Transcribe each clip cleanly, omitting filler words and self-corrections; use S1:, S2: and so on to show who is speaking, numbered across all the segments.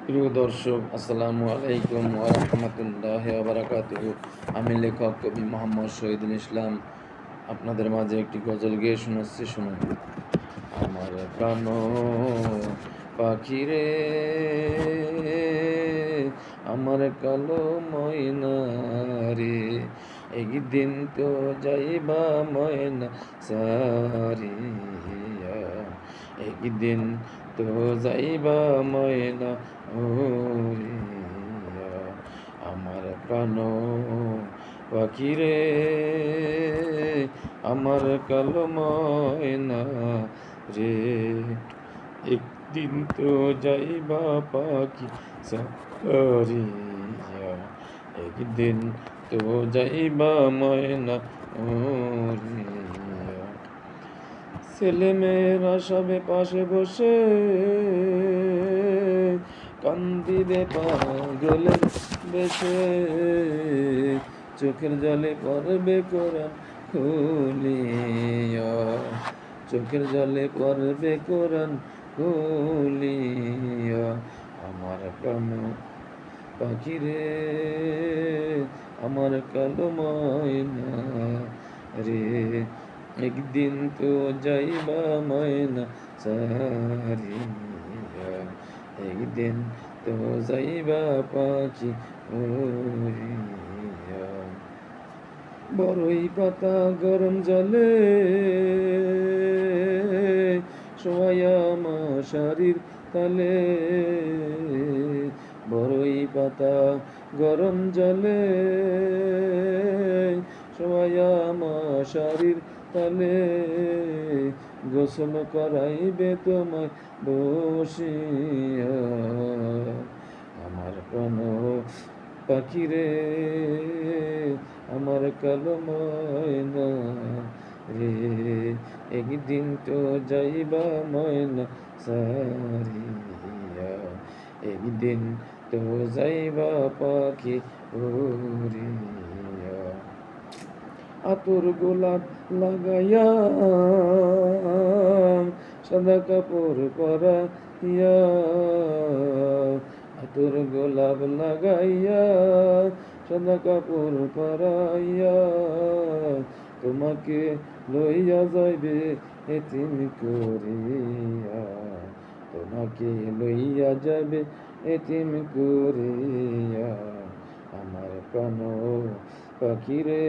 S1: প্রিয় দর্শক, আসসালামু আলাইকুম ওয়া রাহমাতুল্লাহি ওয়া বারাকাতুহু। আমি লেখক কবি মোহাম্মদ শহীদুল ইসলাম আপনাদের মাঝে একটি গজল গেয়ে শোনাচ্ছি, শুনুন। আমার প্রাণ পাখি রে, আমার কালো ময়না রে, একদিন তো যাইবা ময়না সারিয়া, একদিন তো যাইবা ময়না ওরিয়া। আমার প্রাণ পাখি রে, আমার কালো ময়না রে, একদিন তো যাইবা পাখি সারিয়া, একদিন তো যাইবা ময়না ওরিয়া। ছেলে মেয়েরা সবে পাশে বসে কান্দিবে পাগলের বেশে, চোখের জলে পড়বে কোরআন খুলিয়া, চোখের জলে পড়বে কোরআন খুলিয়া। আমার প্রাণ পাখি রে, আমার কালো ময়না রে, একদিন তো যাইবা ময়না সারিয়া, একদিন তো যাইবা পাখি উড়িয়া। বড়ই পাতা গরম জলে শোয়া মশারির তলে, বড়ই পাতা গরম জলে শোয়া মশারির তলে, গোসল করাইবে তোমায় বসিয়া। আমার প্রাণ পাখি রে, আমার কালো ময়না রে, একদিন তো যাইবা ময়না সারিয়া, একদিন তো যাইবা পাখি উড়িয়া। আতর গোলাপ লাগাইয়া সাদা কাপড় পরাইয়া, আতর গোলাপ লাগাইয়া সাদা কাপড় পরাইয়া, তোমাকে লইয়া যাইবে এতিম করিয়া, তোমাকে লইয়া যাবে এতিম করিয়া। আমার প্রাণ পাখি রে,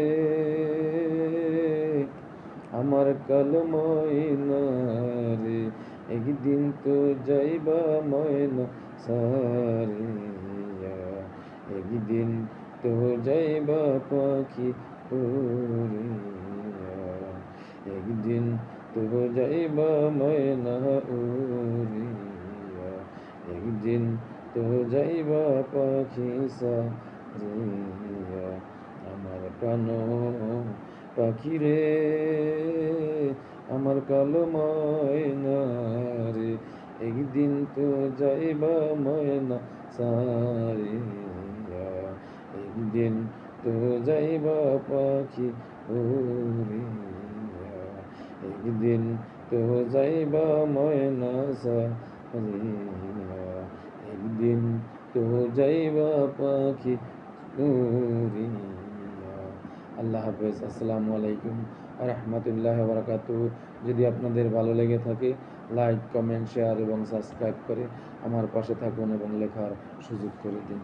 S1: আমার কালো ময়না রে, একদিন তো যাইবা ময়না সারিয়া, একদিন তো যাইবা পাখি উড়িয়া, একদিন তো যাইবা ময়না উড়িয়া, একদিন তো যাইবা পাখি সারিয়া। আমার প্রাণ পাখি রে, আমার কালো ময়না রে, একদিন তো যাইবা ময়না সারিয়া, একদিন তো যাইবা পাখি উড়িয়া, একদিন তো যাইবা ময়না সারিয়া, একদিন তো যাইবা পাখি উড়িয়া। আল্লাহ হাফেজ। আসসালামু আলাইকুম ওয়া রাহমাতুল্লাহি ওয়া বারাকাতুহু। যদি আপনাদের ভালো লেগে থাকে, লাইক, কমেন্ট, শেয়ার এবং সাবস্ক্রাইব করে আমার পাশে থাকুন এবং লেখার সুযোগ করে দিন।